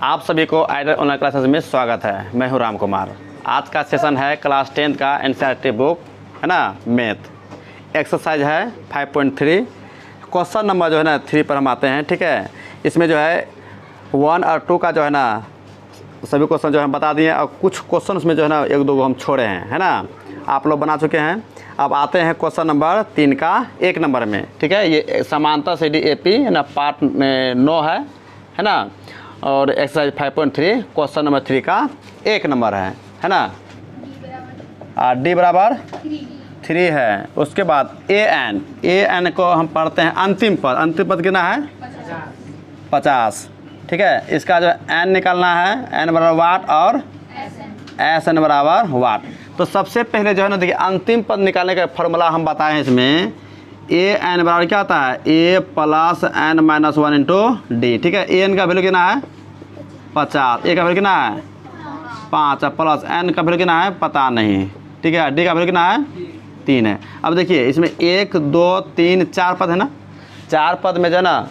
आप सभी को आइडल ऑनलाइन क्लासेस में स्वागत है। मैं हूं राम कुमार। आज का सेशन है क्लास 10 का एनसीईआरटी बुक है ना, मैथ एक्सरसाइज है 5.3। क्वेश्चन नंबर जो है ना 3 पर हम आते हैं। ठीक है, इसमें जो है 1 और 2 का जो है ना सभी क्वेश्चन जो है बता दिए और कुछ क्वेश्चन उसमें जो है ना 1-2 को हम छोड़े हैं, है ना, आप लोग बना चुके हैं। अब आते हैं क्वेश्चन नंबर 3 का 1 नंबर में। ठीक है, ये समांतर सी डी ए पी है ना, पार्ट 9 है ना, और एक्सरसाइज 5.3 क्वेश्चन नंबर 3 का 1 नंबर है ना। डी बराबर 3 है। उसके बाद ए एन को हम पढ़ते हैं अंतिम पद कितना है 50। ठीक है, इसका जो एन निकालना है, एन बराबर वाट और एस एन बराबर वाट। तो सबसे पहले जो है ना देखिए अंतिम पद निकालने का फॉर्मूला हम बताए हैं। इसमें ए एन बराबर क्या होता है, A plus N minus 1 into D. ठीक है, ए एन का वैल्यू कितना है 50, ए का वैल्यू कितना है 5 प्लस एन का वैल्यू कितना है पता नहीं। ठीक है, डी का वैल्यू कितना है 3 है। अब देखिए इसमें 1 2 3 4 पद है ना, 4 पद में जो है ना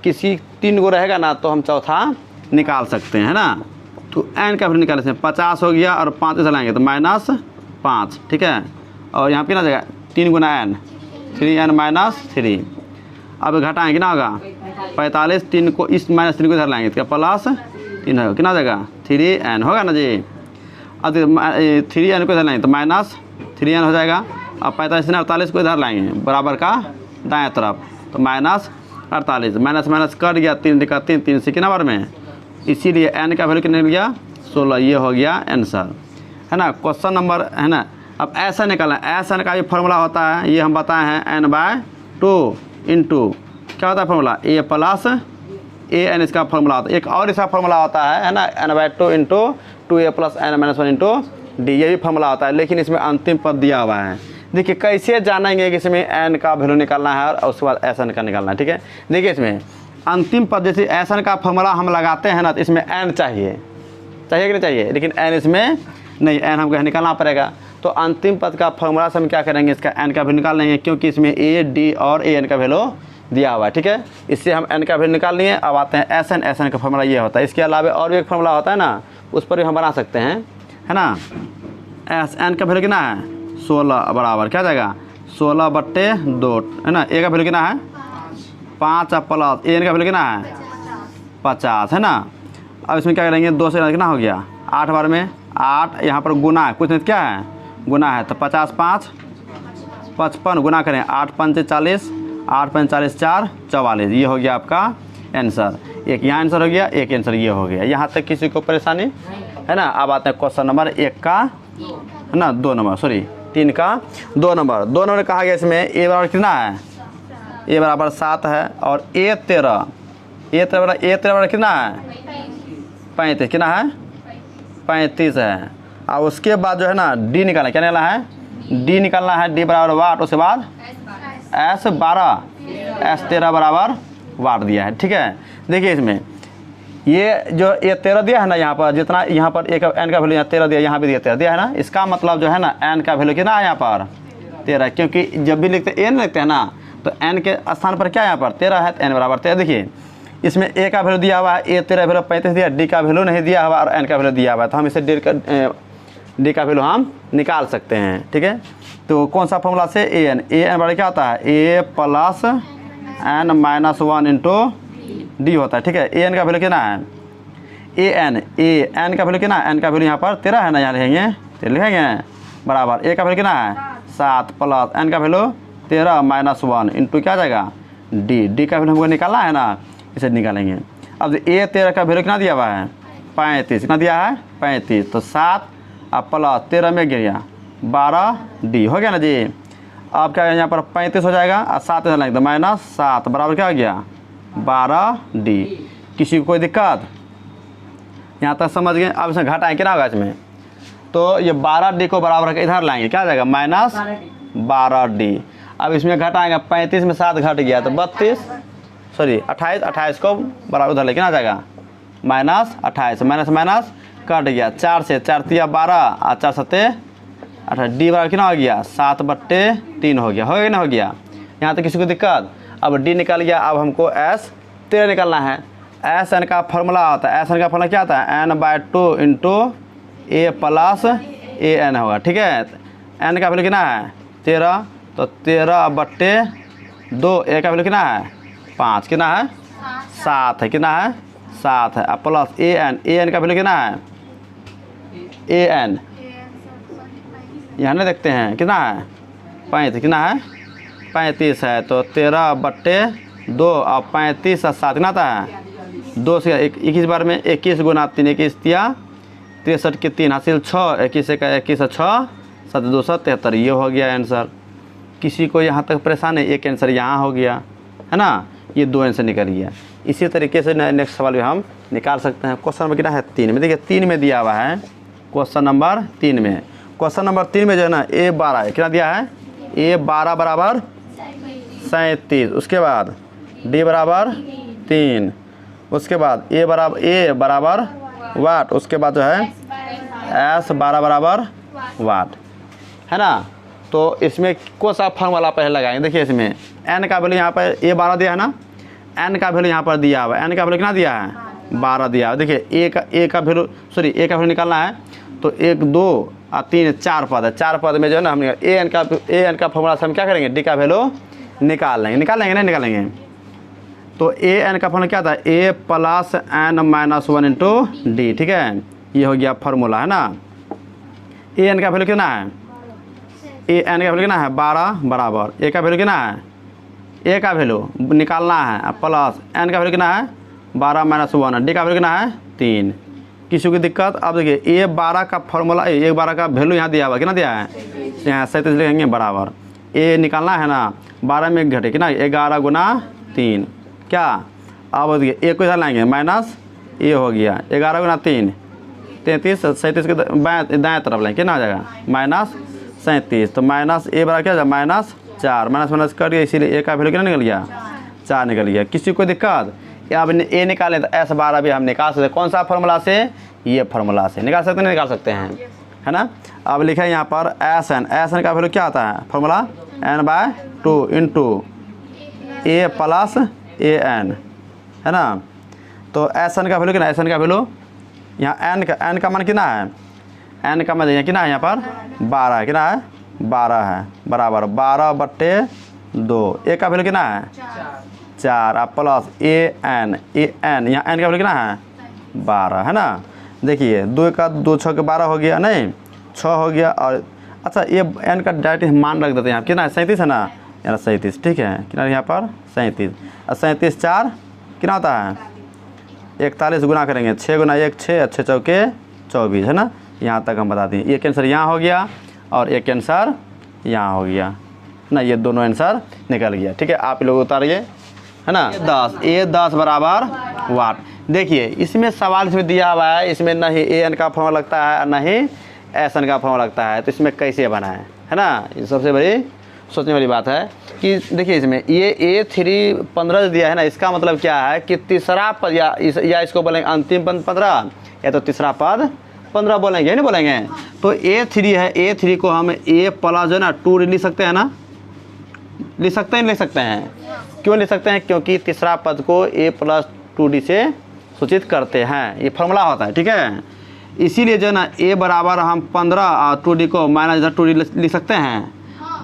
किसी 3 गो रहेगा ना तो हम चौथा निकाल सकते हैं, है ना। तो एन का वैल्यू निकाले से 50 हो गया और 5 से लाएंगे तो -5। ठीक है, और यहाँ पे ना जगह 3 गुना एन 3n माइनस 3। अब घटाएँ कितना होगा 45, 3 को इस -3 को इधर लाएंगे तो प्लस 3 होगा, कितना जगह 3n होगा ना जी। अब 3n को इधर लाएंगे तो -3n हो जाएगा। अब 45 से 48 को इधर लाएंगे बराबर का दाएँ तरफ तो -48, माइनस कट गया 3 का 3 से कितना बार में, इसीलिए n का वैल्यू कितना गया 16। ये हो गया आंसर, है ना। क्वेश्चन नंबर है ना। अब ऐसा निकालना है, ऐसा का भी फॉर्मूला होता है, ये हम बताए हैं n/2 इंटू क्या होता है formula A plus A N, इसका फॉर्मूला होता है। एक और इसका फॉर्मूला होता है ना, n/2 into 2a plus n minus 1 into D. ये भी फॉर्मूला होता है, लेकिन इसमें अंतिम पद दिया हुआ है। देखिए कैसे जानेंगे कि इसमें n का वैल्यू निकालना है और उसके बाद एस का निकालना है। ठीक है, देखिए इसमें अंतिम पद जैसे एस का फॉर्मूला हम लगाते हैं ना तो इसमें n चाहिए कि नहीं चाहिए, लेकिन n इसमें नहीं, n हमको निकालना पड़ेगा। तो अंतिम पद का फॉर्मूला से हम क्या करेंगे, इसका n का वैल्यू निकाल लेंगे क्योंकि इसमें a d और a n का वैल्यू दिया हुआ है। ठीक है, इससे हम n का वैल्यू निकाल लिए। अब आते हैं एस एन का फॉर्मूला ये होता है। इसके अलावा और भी एक फॉर्मूला होता है ना, उस पर भी हम बना सकते हैं, है ना। एस एन का वैल्यू कितना है 16 बराबर क्या जाएगा 16/2, है ना। ए का वैल्यू कितना है 5 प्लस ए एन का वैल्यू कितना है 50, है ना। अब इसमें क्या करेंगे 2 से कितना हो गया 8 बार में 8, यहाँ पर गुना है, कुछ नहीं क्या है गुना है तो 50 5 55 गुना करें 8 5 40, 8 5 40 4 44। ये हो गया आपका आंसर। एक यहाँ आंसर हो गया, एक आंसर ये हो गया। यहाँ तक किसी को परेशानी है ना। अब आते हैं क्वेश्चन नंबर 1 का है ना 2 नंबर, सॉरी 3 का 2 नंबर कहा गया इसमें ए बराबर कितना है, ए बराबर 7 है और ए 13 बराबर कितना है 35, कितना है 35 है। और उसके बाद जो है ना डी निकालना, क्या निकालना है डी निकालना है, डी बराबर वाट, उसके बाद एस 12 एस 13 बराबर वाट दिया है। ठीक है, देखिए इसमें ये जो ये 13 दिया है ना, यहाँ पर जितना यहाँ पर एक एन का वैल्यू यहाँ 13 दिया, यहाँ भी 13 दिया है ना। इसका मतलब जो है ना एन का वैल्यू कितना है यहाँ पर 13, क्योंकि जब भी लिखते एन लिखते हैं ना तो एन के स्थान पर क्या यहाँ पर 13 है तो एन बराबर 13। देखिए इसमें ए का वैल्यू दिया हुआ है, ए 13 वैल्यू 35 दिया, डी का वैल्यू नहीं दिया हुआ और एन का वैल्यू दिया हुआ है, तो हम इसे डी का वैल्यू हम निकाल सकते हैं। ठीक है, तो कौन सा फॉर्मूला से ए एन बराबर क्या होता है A plus N minus 1 into D होता है। ठीक है, ए एन का वैल्यू कितना है ए एन का वैल्यू कितना है, एन का वैल्यू यहाँ पर 13 है ना, यहाँ लिखेंगे बराबर ए का वैल्यू कितना है 7 प्लस एन का वैल्यू 13 माइनस 1 इंटू क्या जाएगा डी का वैल्यू हमको निकालना है ना, इसे निकालेंगे। अब ए 13 का वैल्यू कितना दिया हुआ है 35, कितना दिया है 35, तो 7 अब प्लस 13 में गिर 12 डी हो गया ना जी। अब क्या यहाँ पर 35 हो जाएगा और 7 इधर लगेगा -7 बराबर क्या हो गया 12 डी। किसी को कोई दिक्कत यहाँ तक समझ गए। अब इसमें घटाएँ कितना होगा इसमें, तो ये 12 डी को बराबर रख इधर लाएंगे, क्या जाएगा -12 डी। अब इसमें घटाएंगे 35 में 7 घट गया तो 28 को बराबर उधर लेके ना जाएगा -28, माइनस कट गया 4 से 4 3 12 और 4 7 18, डी बराबर कितना हो गया 7/3 हो गया ना, हो गया। यहाँ तक किसी को दिक्कत। अब डी निकल गया, अब हमको एस 13 निकालना है। एस एन का फॉर्मूला होता है, एस एन का फॉर्मूला क्या आता है, n/2 into A plus A N होगा। ठीक है, एन का वैल्यू कितना है 13, तो 13/2, ए का वैल्यू कितना है 5, कितना है 7 है, कितना है 7 है, प्लस ए एन का वैल्यू कितना है, ए एन यहाँ नहीं देखते हैं कितना है 35, कितना है 35 है, तो 13/2 और 35 और 7 कितना आता है 2 से 21 बार में 21 गुना 3 21 तिया 63 के 3 हासिल 6, 21 का 21 6 7 273, ये हो गया आंसर। किसी को यहाँ तक परेशान है, एक आंसर यहाँ हो गया है ना, ये 2 आंसर निकल गया। इसी तरीके से नेक्स्ट सवाल भी हम निकाल सकते हैं। क्वेश्चन नंबर कितना है 3 में, देखिए 3 में दिया हुआ है, क्वेश्चन नंबर 3 में, क्वेश्चन नंबर 3 में जो है ना A12 है, कितना दिया है A12 बराबर 37, उसके बाद D बराबर 3, उसके बाद A बराबर वाट, उसके बाद जो है S12 बराबर वाट, है ना। तो इसमें कौन सा फॉर्मूला पहले लगाएंगे, देखिए इसमें n का वैल्यू यहाँ पर A12 दिया है ना, n का वैल्यू यहाँ पर दिया हुआ है, n का वैल्यू कितना दिया है 12 दिया है। देखिए a का वैल्यू निकालना है, तो 1 2 और 3 4 पद है, 4 पद में जो है ना हम एन का फॉर्मूला से हम क्या करेंगे, डी का वैल्यू निकाल लेंगे नहीं निकालेंगे। तो ए एन का फॉर्मूला क्या था, a plus n-1 into D. ठीक है, ये हो गया फार्मूला, है ना। ए एन का वैल्यू कितना है, ए एन का वैल्यू कितना है 12 बराबर, ए का वैल्यू कितना है, ए का वैल्यू निकालना है, प्लस एन का वैल्यू कितना है 12-1, डी का वैल्यू कितना है 3। किसी की दिक्कत, अब देखिए A12 का फॉर्मूला, A12 का वैल्यू यहाँ दिया हुआ, कितना दिया है यहाँ 37 लिखेंगे बराबर, ए निकालना है ना, 12 में घटे कितना 11 गुना 3, क्या अब देखिए ए को इधर लाएंगे माइनस ए हो गया 11 गुना 3 33, 37 के दाएँ तरफ लेंगे, कितना हो जाएगा -37, तो माइनस ए बराबर क्या जाएगा -4, माइनस कर दिया, इसीलिए ए का वैल्यू कितना निकल गया 4 निकल गया। किसी को दिक्कत, अब ए निकालें तो S12 भी हम निकाल सकते हैं, कौन सा फार्मूला से, ये फार्मूला से निकाल सकते हैं, नहीं निकाल सकते हैं, है ना। अब लिखा है यहाँ पर एस एन का वैल्यू क्या आता है formula n/2 into A plus A N, है ना। तो एस एन का वैल्यू कितना, एस एन का वैल्यू यहाँ एन का मान कितना है, एन का मान कितना है यहाँ पर 12 है, कितना है 12 है, बराबर 12/2, ए का वैल्यू कितना है 4 और प्लस ए एन यहाँ एन का वैल्यू कितना है 12, है ना। देखिए 2 का 2 6 के 12 हो गया, नहीं 6 हो गया, और अच्छा ये एन का डायरेक्ट मान रख देते हैं यहाँ, कितना है 37 है ना, यार 37, ठीक है, कितना यहाँ पर 37 और 37 4 कितना होता है 41 गुना करेंगे, 6 गुना 1 6, 6 चौके 24, है ना। यहाँ तक हम बता दें, एक आंसर यहाँ हो गया और एक आंसर यहाँ हो गया ना, ये दोनों आंसर निकल गया। ठीक है, आप लोग उतारिए, है ना। A10 बराबर वाट। देखिए इसमें सवाल इसमें दिया हुआ है, इसमें ना ही ए एन का फॉर्मूला लगता है और ना ही एस एन का फॉर्मूला लगता है, तो इसमें कैसे बना है ना, ये सबसे बड़ी सोचने वाली बात है कि देखिए इसमें ये A3 15 दिया है ना, इसका मतलब क्या है कि तीसरा पद या इसको बोलेंगे अंतिम पद 15 या तो तीसरा पद 15 बोलेंगे, नहीं बोलेंगे। तो A3 है, A3 को हम A प्लस जो है ना 2 लिख सकते हैं ना, लिख सकते हैं, लिख सकते हैं। क्यों लिख सकते हैं, क्योंकि तीसरा पद को A+2D से सूचित करते हैं, ये फॉर्मूला होता है। ठीक है, इसीलिए जो है ना A बराबर हम 15 और 2D को -2D लिख सकते हैं।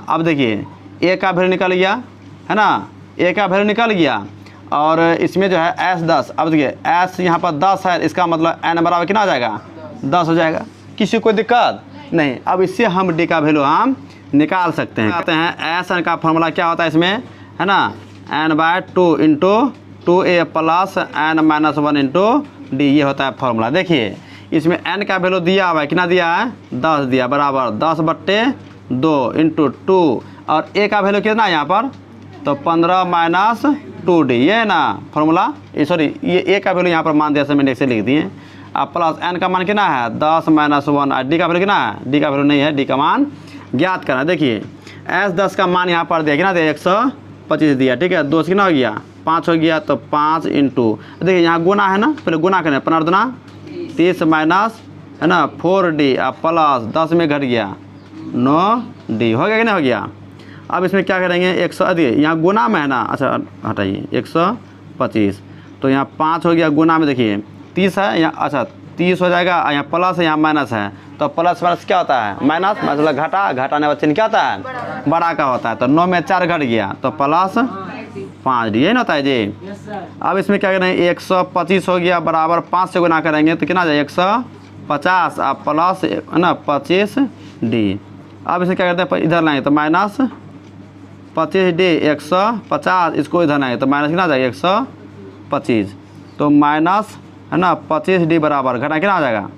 अब देखिए A का वैल्यू निकल गया, है ना, A का वैल्यू निकल गया, और इसमें जो है S10, अब देखिए S यहाँ पर 10 है, इसका मतलब N बराबर कितना हो जाएगा 10 हो जाएगा। किसी को दिक्कत नहीं। अब इससे हम D का वैल्यू हम निकाल सकते हैं। आते हैं एस एन का फॉर्मूला क्या होता है इसमें, है ना, n/2 into 2a plus n-1 into D, ये होता है फॉर्मूला। देखिए इसमें n का वैल्यू दिया हुआ है, कितना दिया है 10 दिया, बराबर 10/2 इंटू 2, और a का वैल्यू कितना है यहाँ पर, तो 15-2d, ये है ना फॉर्मूला, सॉरी ये a का वैल्यू यहाँ पर मान दिया मैंने से लिख दिए, अब प्लस n का मान कितना है 10-1, और d का वैल्यू कितना है, d का वैल्यू नहीं है, d का मान ज्ञात करना। देखिए S10 का मान यहाँ पर दिया, कितना दिया 125 दिया, ठीक है, 2 से कितना हो गया 5 हो गया, तो 5 इंटू, देखिए यहाँ गुना है ना, पहले गुना करें, 15 दूना 30 माइनस, है ना 4d प्लस 10 में घट गया 9d, हो गया कि नहीं हो गया। अब इसमें क्या करेंगे 100, यहाँ गुना में है ना, अच्छा हटाइए 125 तो यहाँ 5 हो गया, गुना में देखिए 30 है यहाँ, अच्छा 30 हो जाएगा, यहाँ प्लस है यहाँ माइनस है, तो प्लस माइनस क्या होता है माइनस, मतलब घटा, घटाने वाला चिन्ह क्या होता है बड़ा का होता है। तो 9 में 4 घट गया तो प्लस 5 डी, यही ना होता है जी। अब इसमें क्या करें 125 हो गया बराबर 5 से गुना करेंगे तो कितना जाए 150 अब प्लस है ना 25 डी। अब इसे क्या करते हैं इधर लाएंगे तो माइनस 25 डी 150, इसको इधर लाएंगे तो माइनस कितना जाएगा 125, तो माइनस है ना 25 डी बराबर घटा कितना आ जाएगा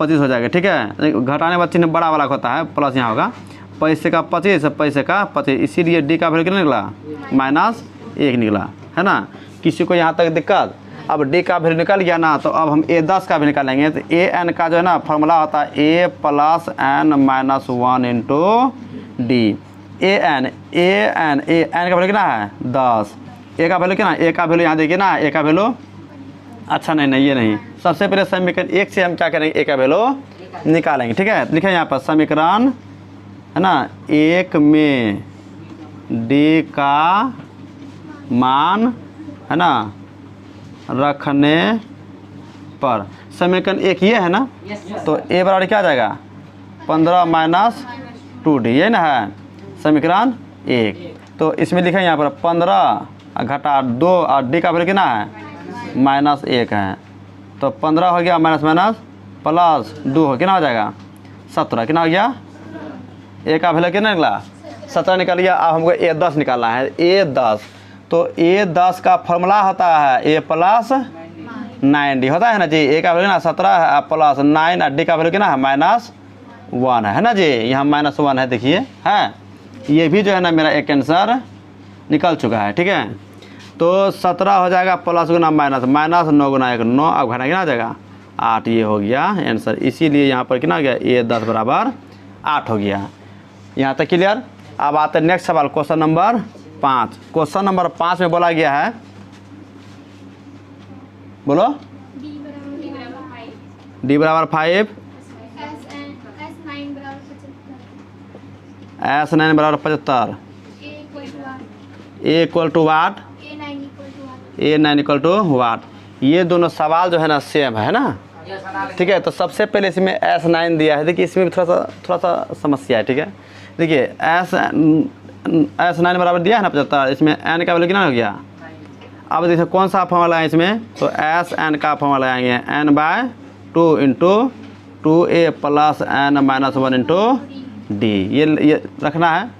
25 हो जाएगा। ठीक है, घटाने वाला चिन्ह बड़ा वाला होता है, प्लस यहाँ होगा पैसे का 25 पैसे का 25, इसीलिए डी का वैल्यू कितना निकला -1 निकला, है ना। किसी को यहाँ तक दिक्कत, अब डी का वैल्यू निकल गया ना, तो अब हम A10 का भी निकालेंगे। तो ए एन का जो है ना फॉर्मूला होता है A + n - 1 into D. A N का वैल्यू कितना है 10, ए का वैल्यू कितना, ए का वैल्यू यहाँ देखिए ना, ए का वैल्यू अच्छा नहीं ये नहीं, सबसे पहले समीकरण 1 से हम क्या करेंगे ए का वैल्यू निकालेंगे। ठीक है, लिखे यहाँ पर समीकरण है ना 1 में डी का मान है ना रखने पर, समीकरण 1 ये है ना, तो ए बराबर क्या आ जाएगा 15 - 2 डी, ये ना है समीकरण 1। तो इसमें लिखे यहाँ पर 15 घटा 2 और डी का वैल्यू कितना है -1 है, तो 15 हो गया माइनस प्लस 2 हो कितना हो जाएगा 17, कितना हो गया ए का वैल्यू कितना निकला 17 निकल गया। अब हमको A10 निकालना है, A10, तो A10 का फॉर्मूला होता है A + 9D होता है ना जी। ए का वैल्यू ना 17 है प्लस 9 और डी का वैल्यू कितना है -1 है ना जी, यहाँ -1 है देखिए है, ये भी जो है ना मेरा एक आंसर निकल चुका है। ठीक है, तो 17 हो जाएगा प्लस गुना माइनस, -9 गुना 1 9, अब घटा कितना आ जाएगा 8, ये हो गया आंसर। इसीलिए यहाँ पर कितना हो गया A10 बराबर 8 हो गया। यहाँ तक क्लियर। अब आते हैं नेक्स्ट सवाल, क्वेश्चन नंबर 5। क्वेश्चन नंबर 5 में बोला गया है, बोलो D बराबर 5, S9 बराबर 75, A equal to what, A9 equal to what. ये दोनों सवाल जो है ना सेम है ना। ठीक है, तो सबसे पहले इसमें S9 दिया है, देखिए इसमें भी थोड़ा सा समस्या है। ठीक है, देखिए S9 बराबर दिया है ना 75, इसमें n का वैल्यू कितना हो गया। अब देखिए कौन सा फॉर्मूला है इसमें, तो Sn का फॉर्मूला आएंगे n/2 into 2a + n - 1 into D, ये रखना है।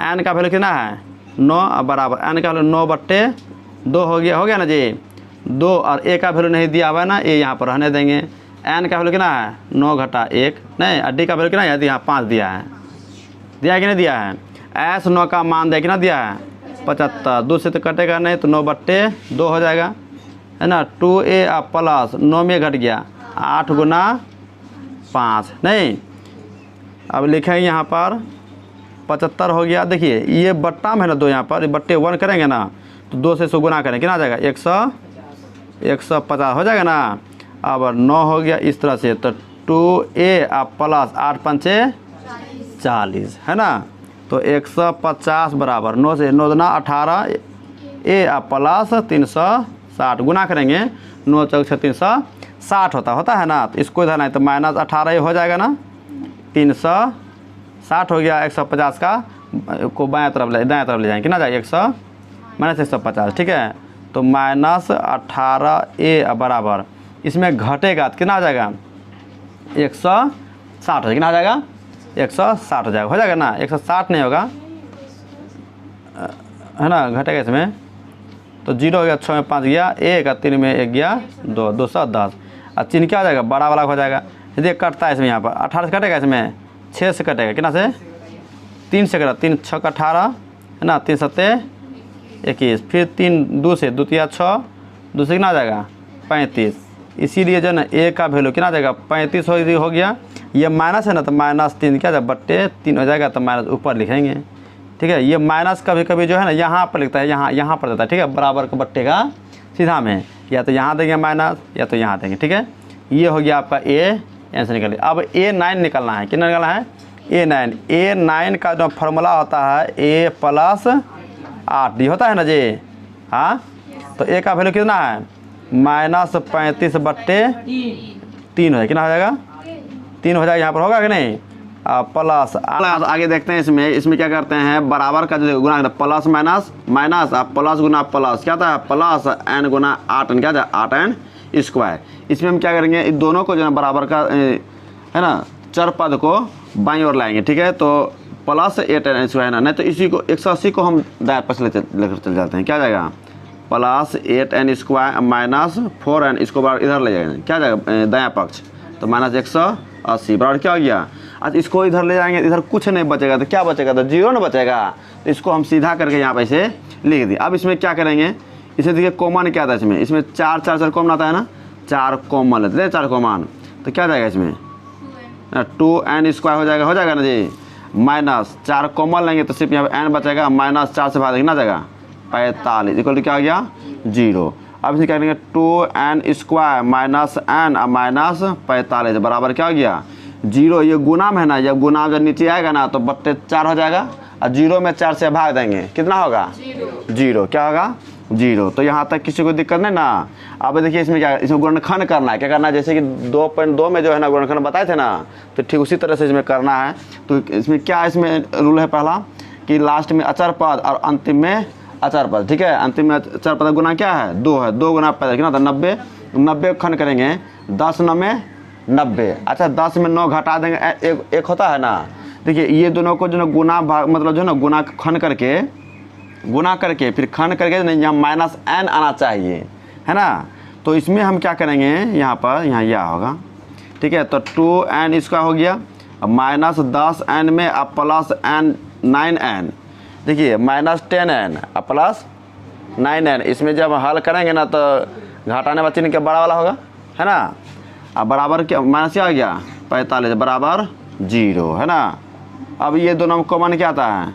n का वैल्यू कितना है 9 बराबर n का वैल्यू 9/2 हो गया ना जी 2, और a का वैल्यू नहीं दिया हुआ है ना, ये यहाँ पर रहने देंगे। n का वैल्यू कितना है 9 घटा 1 नहीं, और डी का वैल्यू कितना है यहाँ 5 दिया है, दिया है कि नहीं दिया है। S9 का मान दिया कितना दिया है 75, 2 से तो कटेगा नहीं, तो 9/2 हो जाएगा है ना। 2a प्लस 9 में घट गया 8 गुना 5 नहीं, अब लिखेंगे यहाँ पर 75 हो गया। देखिए ये बट्टा में है ना 2, यहाँ पर बट्टे 1 करेंगे ना, तो 2 से 100 गुना करें कितना आ जाएगा 150 हो जाएगा ना। अब 9 हो गया इस तरह से, तो 2a प्लस 8 × 5 = 40 है ना, तो 150 बराबर 9 से 9 दूना 18 a प्लस 360 गुना करेंगे 9 × 4 = 360 होता है ना। तो इसको इधर नहीं तो -18 हो जाएगा ना, 360 हो गया। 150 का को दाएँ तरफ ले जाएंगे कितना जाएगा 150। ठीक है, तो -18a बराबर इसमें घटेगा तो कितना आ जाएगा 160 कितना आ जाएगा 160 हो जाएगा ना। 160 नहीं होगा है ना, घटेगा इसमें तो 0 हो गया, 6 में 5 गया 1, और 3 में 1 गया 2, 210, और चिन्ह क्या हो जाएगा बड़ा वाला हो जाएगा। यदि कटता है इसमें यहाँ पर 18 से कटेगा, इसमें 6 से कटेगा कितना से 3 से कटा, 3 × 6 = 18 है ना, 3 × 7 = 21, फिर 3 2 से 2 × 3 = 6, 2 से कितना आ जाएगा 35। इसीलिए जो ना a का वैल्यू कितना आ जाएगा 35 हो गया। ये माइनस है ना, तो -3 क्या जाएगा /3 हो जाएगा, तो माइनस ऊपर लिखेंगे। ठीक है, ये माइनस कभी कभी जो है ना यहाँ पर लिखता है, यहाँ पर देता है। ठीक है, बराबर का बट्टे का सीधा में, या तो यहाँ देंगे माइनस, या तो यहाँ देंगे। ठीक है, ये हो गया आपका A आंसर निकल गया। अब A9 निकलना है, कितना निकलना है A9 का जो फॉर्मूला होता है A + 8D होता है ना जी। हाँ, तो ए का वैल्यू कितना है -35/3 है, कितना हो जाएगा 3 हो जाएगा, यहाँ पर होगा कि नहीं। प्लस आगे देखते हैं इसमें क्या करते हैं, बराबर का जो गुना प्लस माइनस माइनस प्लस गुना प्लस क्या था प्लस n गुना 8n क्या था 8n स्क्वायर। इसमें हम क्या करेंगे इन दोनों को जो है बराबर का है ना चर पद को बाईं ओर लाएंगे, ठीक है। तो प्लस 8n स्क्वायर है ना, नहीं तो इसी को 180 को हम दाएं पक्ष लेकर चल जाते हैं, क्या जाएगा plus 8n square minus 4n, इसको बार इधर ले जाएंगे क्या जाएगा दायां पक्ष, तो -180 बराबर क्या हो गया। आज इसको इधर ले जाएंगे, इधर कुछ नहीं बचेगा तो क्या बचेगा, तो 0 ना बचेगा। तो इसको हम सीधा करके यहाँ पे से लिख दिए। अब इसमें क्या करेंगे, इसे देखिए कॉमन क्या था इसमें 4 कॉमन आता है ना, 4 कॉमन लेते हैं 4 कॉमन, तो क्या जाएगा इसमें 2n स्क्वायर हो जाएगा ना जी, माइनस 4 कॉमन लेंगे तो सिर्फ यहाँ पे n बचेगा, -4 से भाग देंगे ना जाएगा 45 इक्वल टू क्या हो गया 0। अब इसे क्या करेंगे 2n स्क्वायर माइनस n -45 बराबर क्या हो गया 0। ये गुना में है ना, जब गुना जब नीचे आएगा ना तो 4 हो जाएगा और 0 में 4 से भाग देंगे कितना होगा 0, क्या होगा 0। तो यहाँ तक किसी को दिक्कत नहीं ना। अब देखिए इसमें क्या, इसमें गुणनखंड करना है, क्या करना है, जैसे कि 2.2 में जो है ना गुणनखंड बताए थे ना, तो ठीक उसी तरह से इसमें करना है। तो इसमें क्या इसमें रूल है पहला कि लास्ट में अचर पद और अंतिम में अचर पद, ठीक है। अंतिम में अचर पद गुना क्या है 2 है, 2 गुना 5 कितना था 90 खंड करेंगे 10 9 में 90। अच्छा 10 में 9 घटा देंगे, एक होता है ना। देखिए ये दोनों को जो है गुना भाग मतलब जो है ना गुना खंड करके फिर खंड करके नहीं, यहाँ -n आना चाहिए है ना। तो इसमें हम क्या करेंगे यहाँ पर यहाँ यह होगा, ठीक है। तो 2n इसका हो गया -10n में अब प्लस n 9n, देखिए -10n अब प्लस 9n। इसमें जब हल करेंगे ना तो घटाने वाला चिन्ह क्या बड़ा वाला होगा है ना। अब बराबर क्या माइनस क्या आ गया 45 बराबर 0 है ना। अब ये दोनों में कॉमन क्या आता है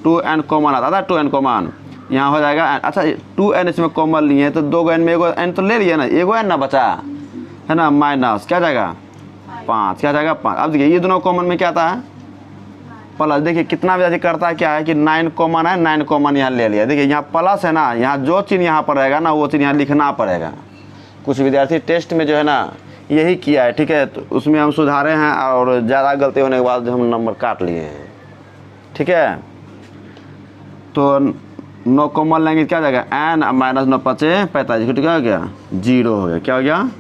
2n कॉमन आता है, 2n कॉमन यहाँ हो जाएगा। अच्छा 2n इसमें कॉमन लिए हैं तो 2 n में एगो n तो ले लिए ना, एगो n ना बचा है ना, माइनस क्या जाएगा 5 क्या जाएगा 5। अब देखिए ये दोनों कॉमन में क्या आता है प्लस, देखिए कितना भी करता है क्या है कि 9 कॉमन है, 9 कॉमन यहाँ ले लिया। देखिए यहाँ प्लस है ना, यहाँ जो चिन्ह यहाँ पर रहेगा ना वो चिन्ह यहाँ लिखना पड़ेगा। कुछ विद्यार्थी टेस्ट में जो है ना यही किया है, ठीक है। तो उसमें हम सुधारे हैं और ज़्यादा गलती होने के बाद हम नंबर काट लिए हैं, ठीक है। तो 9 कॉमन लेंगे क्या जाएगा n -9 5 45 क्या हो गया 0 हो गया, क्या हो गया।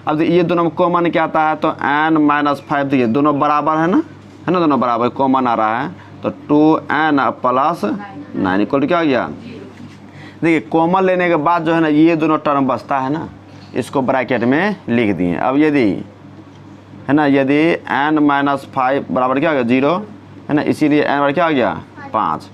अब ये दोनों में कॉमन क्या आता है तो n -5, देखिए दोनों बराबर है ना दोनों बराबर कॉमन आ रहा है तो 2n प्लस 9 इक्वल क्या हो गया। देखिए कॉमन लेने के बाद जो है ना ये दोनों टर्म बचता है ना, इसको ब्रैकेट में लिख दिए। अब यदि है ना यदि n -5 बराबर क्या हो गया 0 है ना, इसीलिए n बराबर क्या हो गया 5।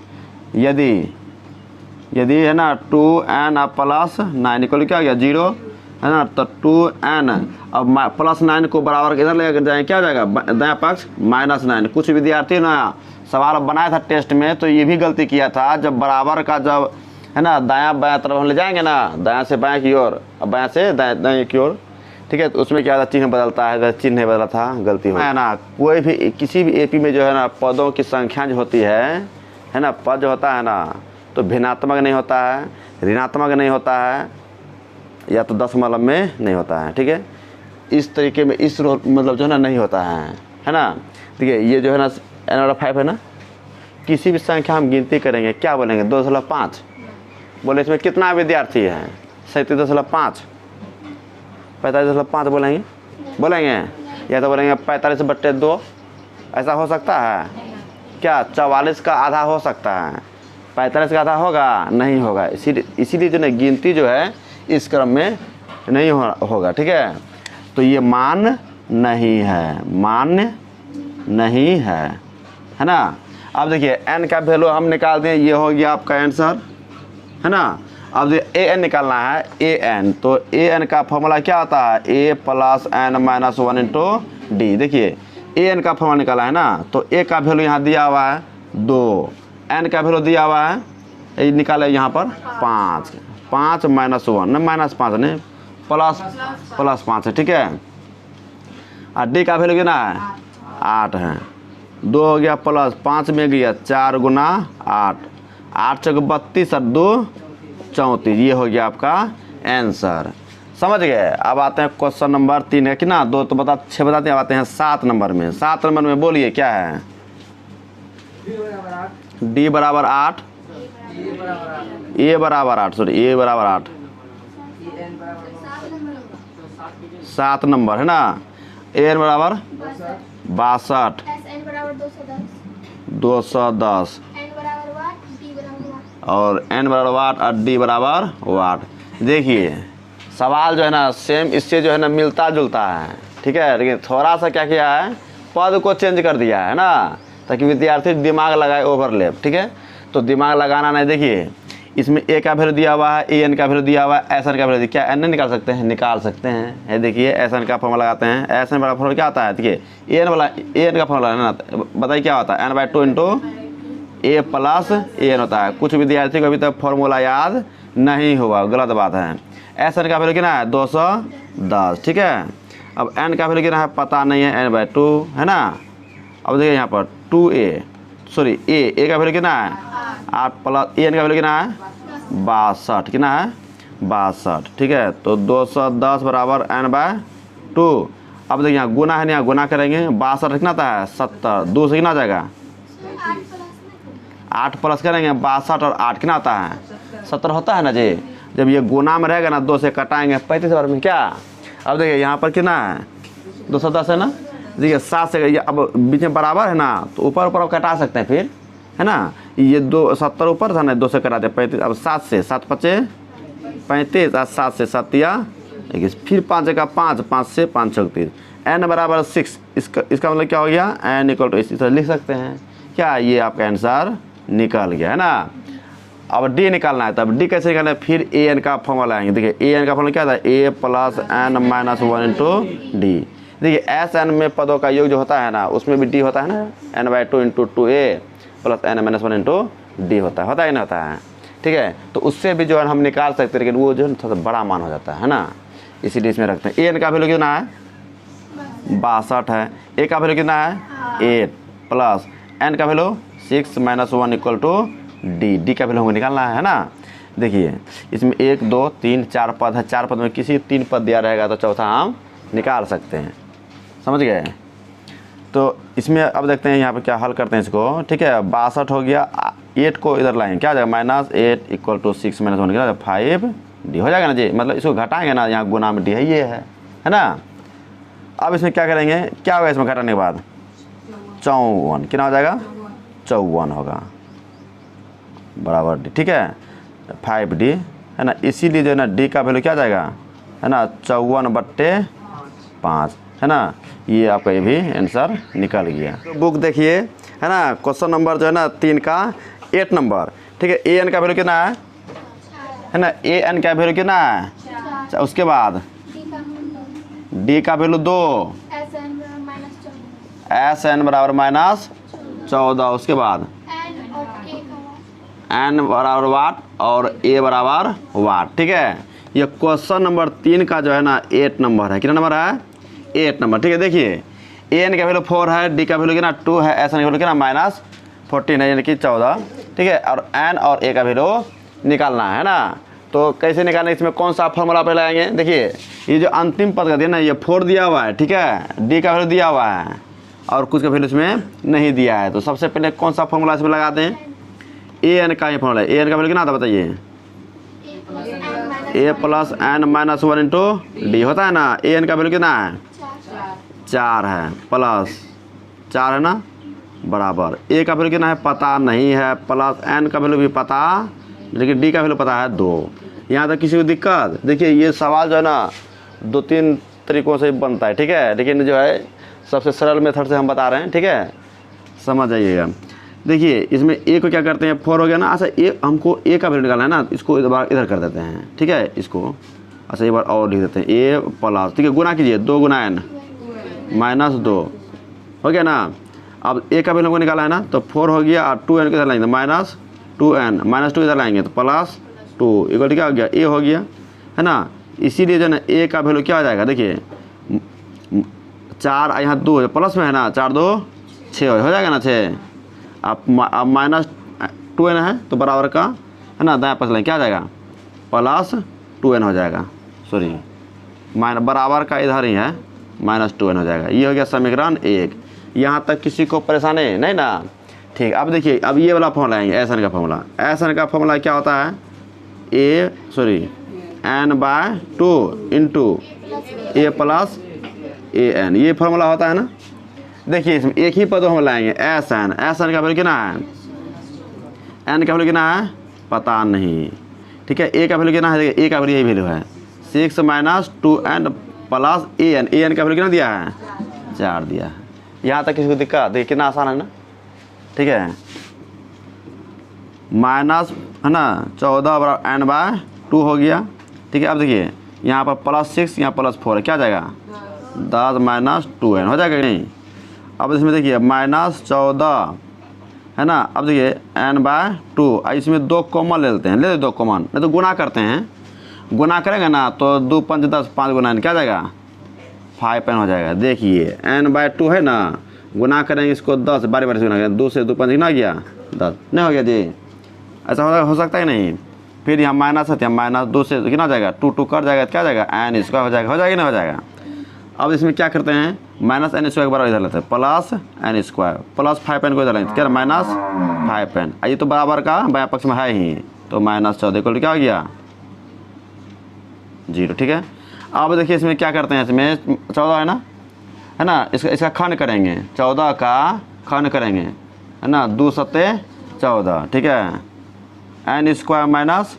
यदि है ना 2n प्लस 9 इक्वल क्या हो गया 0 है ना, तो 2n अब प्लस 9 को बराबर इधर लेकर जाएंगे क्या हो जाएगा दायां पक्ष -9। कुछ विद्यार्थी ना सवाल बनाया था टेस्ट में तो ये भी गलती किया था, जब बराबर का जब है ना दायां बायां तरफ हम ले जाएंगे ना, दायां से बायां की ओर और बायां से दाएं की ओर, ठीक है। तो उसमें क्या था चिन्ह बदलता है, चिन्ह नहीं बदला था, गलती है ना। कोई भी किसी भी एपी में जो है ना पदों की संख्या जो होती है ना, पद जो होता है ना तो भिन्नात्मक नहीं होता है, ऋणात्मक नहीं होता है, या तो दशमलव में नहीं होता है, ठीक है। इस तरीके में इस मतलब जो है ना नहीं होता है ना। देखिए ये जो है ना n/5 है ना, किसी भी संख्या हम गिनती करेंगे क्या बोलेंगे 2.5 बोले। इसमें कितना विद्यार्थी है 37.5 45.5 बोलेंगे या तो बोलेंगे 45/2, ऐसा हो सकता है क्या 44 का आधा हो सकता है, 45 का आधा होगा नहीं होगा। इसीलिए जो है गिनती जो है इस क्रम में नहीं होगा, ठीक है। तो ये मान्य नहीं है ना। अब देखिए n का वैल्यू हम निकाल दें, ये हो गया आपका आंसर है ना। अब an निकालना है an, तो an का फॉर्मूला क्या होता है a + n - 1 × d। देखिए an का फॉर्मूला निकाला है ना, तो a का वैल्यू यहाँ दिया हुआ है 2, n का वैल्यू दिया हुआ है ये निकाले यहाँ पर 5 -1 न -5 नहीं +5 है, ठीक है। और d का वैल्यू कितना है 8 है, 2 हो गया प्लस 5 में गया 4 × 8 8 × 32 और 2 34। ये हो गया आपका आंसर। समझ गए। अब आते हैं क्वेश्चन नंबर 3 है कि ना, 2 तो बता 6 बताते हैं। अब आते हैं 7 नंबर में। 7 नंबर में बोलिए क्या है। डी बराबर 8, ए बराबर 8, सॉरी ए बराबर 8, 7 नंबर है ना। एन बराबर 62, 210 और एन बराबर वाट और डी बराबर वाट। देखिए सवाल जो है ना सेम इससे जो है ना मिलता जुलता है, ठीक है, लेकिन थोड़ा सा क्या किया है, पद को चेंज कर दिया है ना, ताकि विद्यार्थी दिमाग लगाए ओवरलैप। ठीक है, तो दिमाग लगाना नहीं। देखिए इसमें ए का वैल्यू दिया हुआ है, ए एन का वैल्यू दिया हुआ है, एस एन का वैल्यू, क्या एन निकाल सकते हैं, निकाल सकते हैं। है देखिए एस एन का फॉर्मूला लगाते हैं। एस एन वाला फॉर्मूला क्या आता है, देखिए ए एन वाला, ए एन का फॉर्मूला है ना, बताइए क्या होता है, n/2 into A plus A N होता है। कुछ विद्यार्थी को अभी तक फॉर्मूला याद नहीं हुआ, गलत बात है। एस एन का वैल्यू कितना है 210, ठीक है। अब एन का वैल्यू कितना है पता नहीं है, n/2 है ना। अब देखिए यहाँ पर 2a, सॉरी ए का वैल्यू कितना है 8 प्लस ए एन का वैल्यू कितना है 62, कितना है 62, ठीक है। तो 210 बराबर n/2। अब देखिए यहाँ गुना है ना, यहाँ गुना करेंगे 62 कितना आता है 70, 2 से कितना आ जाएगा 8 प्लस करेंगे 62 और 8 कितना आता है 70 होता है ना जी। जब ये गुना में रहेगा ना 2 से कटाएंगे 35 बार में क्या। अब देखिए यहाँ पर कितना है 210 है ना, देखिए 7 से ये अब बीच में बराबर है ना, तो ऊपर ऊपर कटा सकते हैं फिर, है ना। ये 270 ऊपर था ना, 2 से कटाते 35। अब 7 से 7 5 35 और 7 से 7 या 21, फिर 5 जगह 5, 5 से 5 36, n बराबर 6। इसका मतलब क्या हो गया, n इक्वल टू इस तरह लिख सकते हैं क्या, ये आपका आंसर निकल गया है ना। अब डी निकालना है, तब डी कैसे निकालना है, फिर ए एन का फॉर्मूला आएंगे। देखिए ए एन का फॉर्मूला क्या था, A plus N minus 1 into D. देखिए एस एन में पदों का योग जो होता है ना, उसमें भी डी होता है ना, n/2 into 2a plus N minus 1 into D होता है ना, होता है, ठीक है। तो उससे भी जो है हम निकाल सकते हैं, लेकिन वो जो है थोड़ा बड़ा मान हो जाता है ना, इसीलिए इसमें रखते हैं। ए एन का वैल्यू कितना है 62 है, ए का वैल्यू कितना है 8 प्लस एन का value 6 minus 1 equal to d का वैल्यू हमको निकालना है ना। देखिए इसमें 1 2 3 4 पद है, 4 पद में किसी 3 पद दिया रहेगा तो चौथा हम निकाल सकते हैं, समझ गए। तो इसमें अब देखते हैं यहाँ पर क्या हल करते हैं इसको, ठीक है। 62 हो गया, 8 को इधर लाएंगे, क्या आ जाएगा -8 इक्वल टू 6 माइनस 1 क्या 5 डी हो जाएगा ना जी। मतलब इसको घटाएंगे ना, यहाँ गुना में डी है, ये है ना। अब इसमें क्या करेंगे, क्या होगा इसमें घटाने के बाद 54, कितना हो जाएगा 54 होगा बराबर डी, ठीक है 5d है ना। इसीलिए जो है ना डी का वैल्यू क्या आ जाएगा है ना 54/5 है ना। ये आपका ये भी आंसर निकल गया। तो बुक देखिए है ना, क्वेश्चन नंबर जो है ना 3 का 8 नंबर, ठीक है। ए एन का वैल्यू कितना है ना, ए एन का वैल्यू कितना है, उसके बाद डी का वैल्यू 2, एस एन बराबर -14, उसके बाद एन बराबर वाट और ए बराबर वाट, ठीक है। ये क्वेश्चन नंबर 3 का जो है ना 8 नंबर है, कितना नंबर है 8 नंबर, ठीक है। देखिए ए एन का वैल्यू 4 है, डी का वैल्यू कितना 2 है, एस एन का वैल्यू कितना -14 है, यानी कि 14, ठीक है। और एन और ए का वैल्यू निकालना है ना। तो कैसे निकालना, इसमें कौन सा फॉर्मूला पे लगाएंगे। देखिए ये जो अंतिम पद का दिया ना, ये 4 दिया हुआ है, ठीक है, डी का वैल्यू दिया हुआ है और कुछ का वैल्यू इसमें नहीं दिया है। तो सबसे पहले कौन सा फॉर्मूला इसमें लगाते हैं, ए एन का ये फॉर्मूला है। ए एन का वैल्यू कितना था बताइए, A plus N minus 1 into D होता है ना। ए एन का वैल्यू कितना है 4 है, प्लस 4 है ना, बराबर ए का वैल्यू कितना है पता नहीं है, प्लस एन का वैल्यू भी पता, लेकिन डी का वैल्यू पता है 2। यहाँ तक किसी को दिक्कत, देखिए ये सवाल जो है ना 2-3 तरीक़ों से बनता है, ठीक है, लेकिन जो है सबसे सरल मेथड से हम बता रहे हैं, ठीक है, समझ जाइएगा। देखिए इसमें ए को क्या करते हैं 4 हो गया ना। अच्छा ए हमको ए का वैल्यू निकालना है ना, इसको इधर कर देते हैं, ठीक है, इसको अच्छा एक बार और लिख देते हैं ए प्लस, ठीक है, गुना कीजिए 2 गुना एन -2 हो गया ना। अब ए का वैल्यू हमको निकाला है ना, तो 4 हो गया और 2n किधर लाएंगे -2n -2 इधर लाएंगे तो +2 इक्वल क्या हो गया ए हो गया है ना। इसीलिए जो है ना ए का वैल्यू क्या हो जाएगा, देखिए 4 यहाँ 2 प्लस में है ना, 4 2 6 हो जाएगा ना 6। अब -2n है तो बराबर का है ना, दाएं पास लाइन क्या आ जाएगा प्लस 2n हो जाएगा, सॉरी बराबर का इधर ही है, माइनस 2n हो जाएगा। ये हो गया समीकरण 1। यहाँ तक किसी को परेशानी नहीं ना? ठीक, अब देखिए अब ये वाला फॉर्मूला आएंगे, एस एन का फॉर्मूला। एस एन का फॉर्मूला क्या होता है, n/2 into A plus A N, ये फॉर्मूला होता है ना। देखिए इसमें एक ही पद हम लाएंगे, एस एन का वैल्यू कितना है, एन का वैल्यू कितना है पता नहीं, ठीक है। ए का वैल्यू कितना है, ए का वैल्यू यही वैल्यू है 6 - 2n प्लस ए एन का वैल्यू कितना दिया है 4 दिया है। यहाँ तक किसी को दिक्कत, देखिए कितना आसान है ना, ठीक है। माइनस है ना 14 बराबर n/2 हो गया, ठीक है। अब देखिए यहाँ पर +6 यहाँ +4 है, क्या जाएगा 10 - 2n हो जाएगा कि नहीं। अब इसमें देखिए -14 है ना, अब देखिए n/2, इसमें 2 कॉमन ले लेते हैं, ले 2 कॉमन, नहीं तो गुना करते हैं, गुना करेंगे ना तो 2 × 5 = 10, 5 × 9 क्या जाएगा 5n हो जाएगा। देखिए n/2 है ना, गुना करेंगे इसको 10 बारी से गुना करेंगे, 2 से 2 5 कितना गया 10, नहीं हो गया जी, ऐसा हो सकता है नहीं। फिर यहाँ माइनस है, -2 से कितना हो जाएगा 2 2 कट जाएगा, क्या जाएगा n² हो जाएगा, हो जाएगा नहीं हो जाएगा। अब इसमें क्या करते हैं, -n² के बराबर इधर लेते हैं, प्लस n² प्लस 5n को इधर लेते हैं, क्या -5n, ये तो बराबर का बायां पक्ष में है ही, तो -14 को क्या हो गया 0, ठीक है। अब देखिए इसमें क्या करते हैं, इसमें 14 है ना, इसका खंड करेंगे, 14 का खंड करेंगे है ना, 2 × 7 = 14, ठीक है। n² माइनस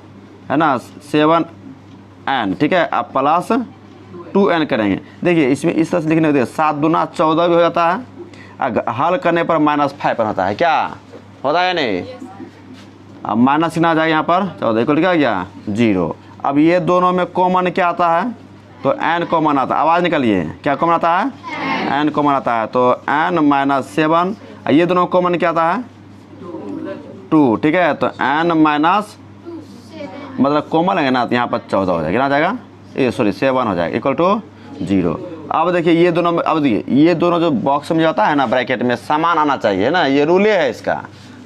है ना 7n, ठीक है। अब प्लस 2n करेंगे, देखिए इसमें इस तरह से लिखने को देखिए 7 दूना 14 भी हो जाता है, हल करने पर -5n होता है, क्या होता है नहीं। अब माइनस कितना आ जाएगा यहाँ पर 14 को क्या गया 0। अब ये दोनों में कॉमन क्या आता है, तो n कॉमन आता है, आवाज़ निकालिए, क्या कॉमन आता है n कॉमन आता है, तो n - 7, ये दोनों कॉमन क्या आता है 2, ठीक है। तो n माइनस मतलब कॉमन लेंगे ना तो यहाँ पर 14 हो जाएगा, कितना जाएगा 7 हो जाएगा = 0। अब देखिए ये दोनों में, अब देखिए ये दोनों जो बॉक्स में जाता है ना ब्रैकेट में समान आना चाहिए ना, ये रूल है इसका,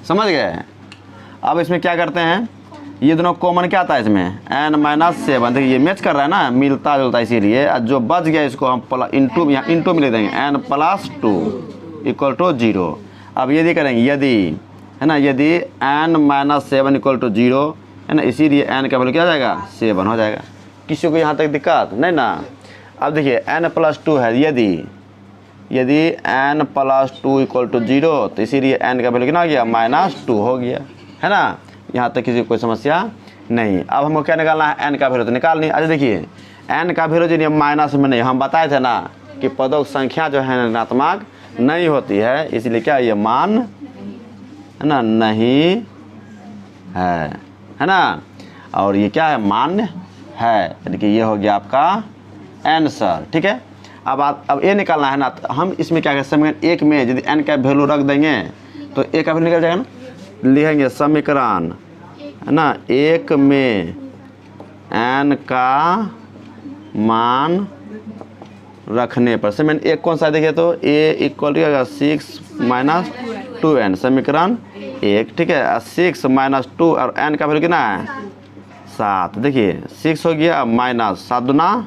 समझ गए। अब इसमें क्या करते हैं, ये दोनों कॉमन क्या आता है इसमें n - 7, देखिए ये मैच कर रहा है ना, मिलता जुलता, इसीलिए जो बच गया इसको हम इंटू, यहाँ इंटू में ले देंगे, n + 2 = 0। अब यदि करेंगे, यदि है ना, यदि n - 7 = 0 है ना, इसीलिए n का वैल्यू क्या जाएगा 7 हो जाएगा। किसी को यहाँ तक दिक्कत नहीं ना। अब देखिए n + 2 है, यदि n + 2 = 0, तो इसीलिए n का वैल्यू कितना हो गया -2 हो गया, है ना। यहाँ तक किसी को कोई समस्या नहीं। अब हमको क्या निकालना है, n का वैल्यू तो निकाल नहीं। अच्छा देखिए n का वैल्यू जो माइनस में नहीं, हम बताए थे ना कि पदों की संख्या जो है ऋणात्मक नहीं होती है, इसलिए क्या ये मान है ना नहीं है ना, और ये क्या है मान्य है, यानी कि ये हो गया आपका आंसर, ठीक है। अब ये निकालना है ना, तो हम इसमें क्या करें, समीकरण 1 में यदि n का वैल्यू रख देंगे तो a का वैल्यू निकल जाएगा ना, लिखेंगे समीकरण है ना 1 में n का मान रखने पर, समीकरण 1 कौन सा देखिए तो a = 6 - 2n, समीकरण 1, ठीक है। 6 - 2 और n का वैल्यू कितना है 7, देखिए 6 हो गया, अब -7 दूना,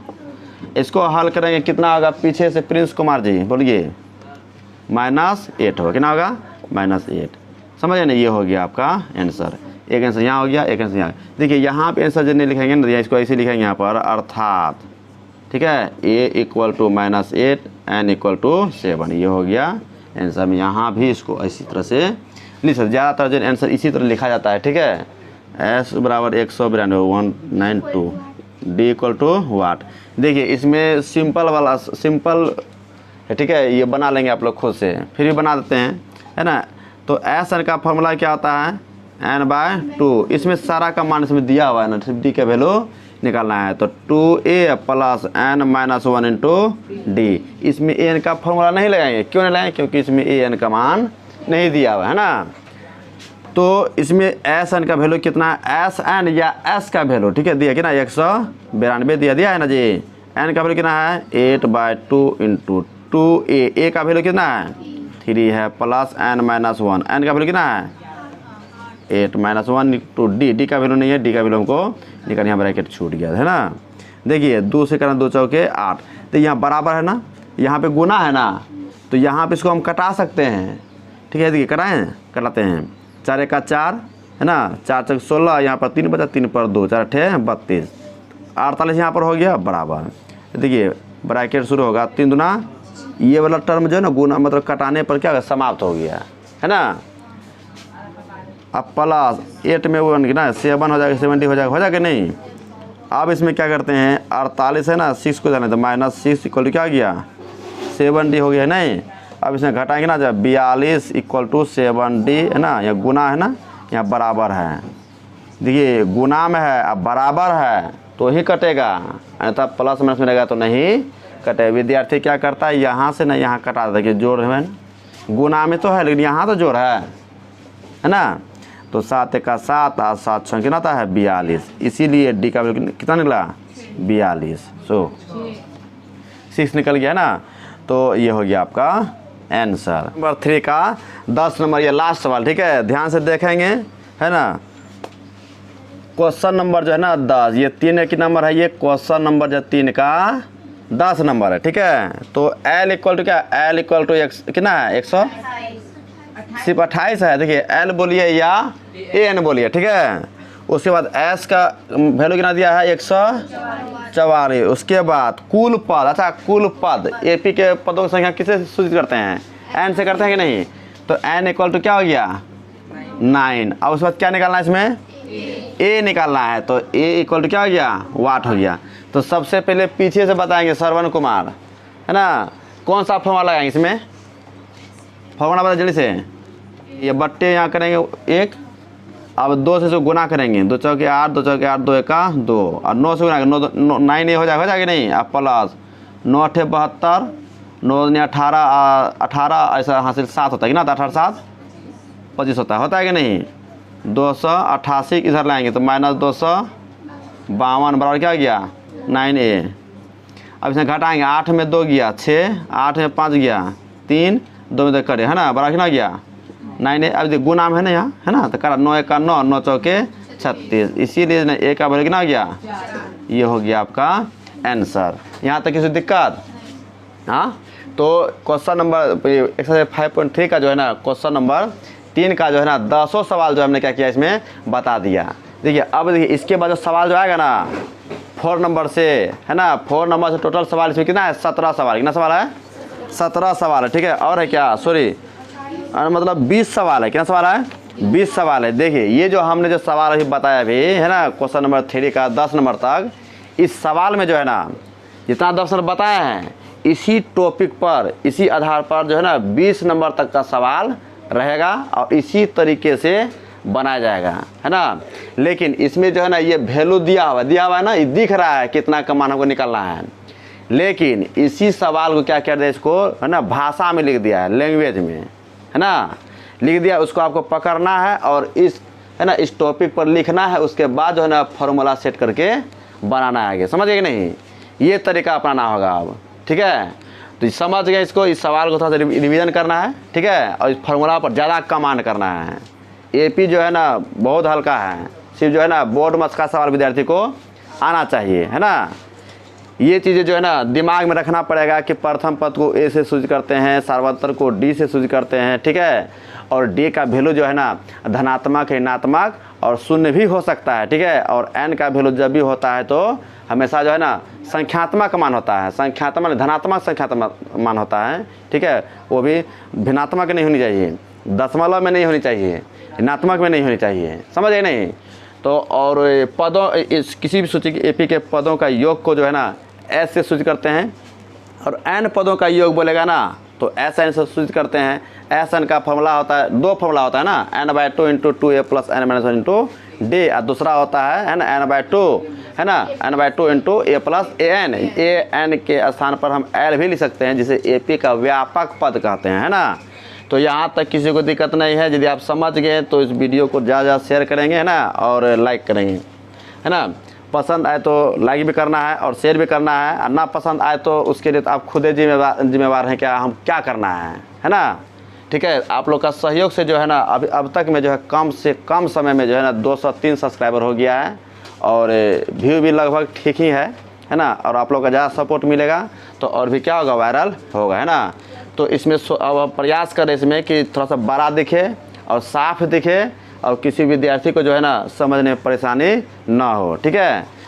इसको हल करेंगे कितना होगा, पीछे से प्रिंस कुमार जी बोलिए -8 होगा, कितना होगा -8, समझे ना। ये हो गया आपका आंसर, एक आंसर यहाँ हो गया, एक आंसर यहाँ। देखिए यहाँ पे आंसर जो नहीं लिखेंगे ना, इसको ऐसे लिखेंगे यहाँ पर अर्थात, ठीक है, a = -8 n = 7, ये हो गया आंसर। में यहाँ भी इसको इसी तरह से लिख सकते, ज़्यादातर जो आंसर इसी तरह लिखा जाता है, ठीक है। s = 192 192 d = वाट। देखिए इसमें सिंपल वाला सिंपल है, ठीक है, ये बना लेंगे आप लोग खुद से, फिर भी बना देते हैं, है ना। तो एस एन का फॉर्मूला क्या होता है n/2, इसमें सारा का मान इसमें दिया हुआ है ना, सिर्फ डी का वैल्यू निकालना है, तो 2a + n - 1 × d, इसमें an का फॉर्मूला नहीं लगाएंगे, क्यों नहीं लगाएंगे, क्योंकि इसमें an का मान नहीं दिया हुआ है ना। तो इसमें एस एन का वैल्यू कितना है, एस एन या एस का वैल्यू, ठीक है, दिया कि ना 192 दिया है ना जी। एन का वैल्यू कितना है 8/2 × 2a, a का वैल्यू कितना है 3 है, प्लस n - 1, n का वैल्यू कितना है 8 -1 टू डी का वैल्यू नहीं है, डी का वैल्यू हमको निकल, यहाँ ब्रैकेट छूट गया है ना। देखिए 2 से करना 2 चौके 8, तो यहाँ बराबर है ना, यहाँ पे गुना है ना, तो यहाँ पे इसको हम कटा सकते हैं। ठीक है, देखिए कटाते हैं। 4 का 4 है ना, 4 चौक 16, यहाँ पर 3 बचा, 3 पर 2, 4 8 32, 48 यहाँ पर हो गया बराबर। देखिए ब्रैकेट शुरू होगा, 3 दूना, ये वाला टर्म जो है ना गुना मतलब कटाने पर क्या होगा, समाप्त हो गया है ना। अब प्लस 8 में वो ना 7 हो जाएगा, 70 हो जाएगा नहीं। अब इसमें क्या करते हैं, 48 है ना, 6 को जाने तो -6 इक्वल क्या गया, 70 हो गया है नहीं। अब इसमें घटाएंगे ना, जब 42 इक्वल टू 70 है ना, यहाँ गुना है ना, यहाँ बराबर है। देखिए गुना में है, अब बराबर है तो ही कटेगा, अन्यथा प्लस माइनस में रहेगा तो नहीं कटे। विद्यार्थी क्या करता है, यहाँ से ना यहाँ कटा देता है कि जोड़ है, गुना में तो है लेकिन यहाँ तो जोड़ है ना। तो 7 का 7 और 7 6 कितना आता है 42, इसीलिए डी का वैल्यू कितना निकला 42। सो 6 निकल गया ना, तो ये हो गया आपका आंसर। नंबर 3 का 10 नंबर, ये लास्ट सवाल। ठीक है, ध्यान से देखेंगे है ना। क्वेश्चन नंबर जो है ना 10, ये 3 की नंबर है, ये क्वेश्चन नंबर जो 3 का 10 नंबर है। ठीक है, तो L इक्वल टू क्या, L इक्वल टू कितना है 100, सिर्फ 28 है। देखिए L बोलिए या AN बोलिए। ठीक है, उसके बाद S का वैल्यू कितना दिया है 144। उसके बाद कुल पद, अच्छा कुल पद AP के पदों की संख्या किससे सूचित करते हैं, N से करते हैं कि नहीं। तो N इक्वल टू क्या हो गया 9। अब उसके बाद क्या निकालना है, इसमें A निकालना है। तो A इक्वल टू क्या हो गया वाट हो गया। तो सबसे पहले पीछे से बताएंगे श्रवण कुमार है ना, कौन सा फॉर्मूला लगाएंगे, इसमें फॉर्मूला बता जल्दी से। ये बट्टे यहाँ करेंगे 1, अब 2 से जो गुना करेंगे, 2 चौके 8, 2 चौके 8, 2 एका 2, और 9 से गुना 9 हो जाएगा नहीं। अब प्लस 9 8 72, 9 18 18, ऐसा हासिल 7 होता है कि ना, 18 7 25 होता है कि नहीं। 288 इधर लाएंगे तो -252 बराबर क्या गया 9A। अब इसमें घटाएंगे, 8 में 2 गया 6, 8 में 5 गया 3, 2 में 2 करे है ना, बराबर कितना गया 9A। अब देखिए गुना में है ना यहाँ है ना, तो करा 9 1 9, 9 चौके 36, इसीलिए ना A का वैल्यू कितना गया, ये हो गया आपका आंसर। यहाँ तक किसी दिक्कत। हाँ, तो क्वेश्चन नंबर एक्सरसाइज 5.3 का जो है ना, क्वेश्चन नंबर 3 का जो है ना 10 सवाल जो हमने क्या किया इसमें बता दिया। देखिए अब देखिए इसके बाद जो सवाल जो आएगा ना 4 नंबर से है ना, 4 नंबर से टोटल सवाल इसमें कितना है 17 सवाल। कितना सवाल है 17 सवाल है। ठीक है, और है क्या, सॉरी मतलब 20 सवाल है। कितना सवाल है 20 सवाल है। देखिए ये जो हमने जो सवाल अभी बताया अभी है ना, क्वेश्चन नंबर 3 का 10 नंबर तक, इस सवाल में जो है ना जितना 10 नंबर बताया है, इसी टॉपिक पर इसी आधार पर जो है ना 20 नंबर तक का सवाल रहेगा और इसी तरीके से बनाया जाएगा है ना। लेकिन इसमें जो है ना ये वैल्यू दिया हुआ है ना, ये दिख रहा है कितना का मान हमको निकालना है। लेकिन इसी सवाल को क्या कर दिया, इसको है ना भाषा में लिख दिया है, लैंग्वेज में है ना लिख दिया। उसको आपको पकड़ना है और इस है ना इस टॉपिक पर लिखना है। उसके बाद जो है ना फॉर्मूला सेट करके बनाना है आगे, समझ गए कि नहीं। ये तरीका अपनाना होगा अब। ठीक है, तो समझ गए इसको, इस सवाल को थोड़ा सा रिवीजन करना है। ठीक है, और इस फार्मूला पर ज़्यादा कमांड करना है। AP जो है ना बहुत हल्का है, सिर्फ जो है ना बोर्ड मस का सवाल विद्यार्थी को आना चाहिए है ना। ये चीज़ें जो है ना दिमाग में रखना पड़ेगा कि प्रथम पद को A से सूचित करते हैं, सार्वत्रिक को D से सूचित करते हैं। ठीक है, और D का वैल्यू जो है ना धनात्मक ऋणात्मक और शून्य भी हो सकता है। ठीक है, और N का वैल्यू जब भी होता है तो हमेशा जो है ना संख्यात्मक मान होता है, संख्यात्मक धनात्मक संख्यात्मक मान होता है। ठीक है, वो भी भिन्नात्मक नहीं होनी चाहिए, दशमलव में नहीं होनी चाहिए, ऋणात्मक में नहीं होनी चाहिए, समझ गए नहीं। तो और पदों इस किसी भी सूची के AP के पदों का योग को जो है ना S से सूचित करते हैं, और N पदों का योग बोलेगा ना तो SN से सूचित करते हैं। SN का फॉर्मूला होता है, 2 फॉर्मूला होता है ना, n/2 × 2A + n-1 × D, और दूसरा होता है ना n/2 है ना, n/2 × A + AN। AN के स्थान पर हम L भी लिख सकते हैं, जिसे AP का व्यापक पद कहते हैं है ना। तो यहाँ तक किसी को दिक्कत नहीं है। यदि आप समझ गए तो इस वीडियो को ज़्यादा शेयर करेंगे है ना, और लाइक करेंगे है ना। पसंद आए तो लाइक भी करना है और शेयर भी करना है, और ना पसंद आए तो उसके लिए तो आप खुद ही जिम्मेवार हैं क्या हम क्या करना है ना। ठीक है, आप लोग का सहयोग से जो है ना अब तक में जो है कम से कम समय में जो है ना 203 सब्सक्राइबर हो गया है और व्यू भी लगभग ठीक ही है ना। और आप लोग का ज़्यादा सपोर्ट मिलेगा तो और भी क्या होगा, वायरल होगा, है ना। तो इसमें अब प्रयास करें इसमें कि थोड़ा सा बड़ा दिखे और साफ दिखे और किसी विद्यार्थी को जो है ना समझने में परेशानी ना हो, ठीक है।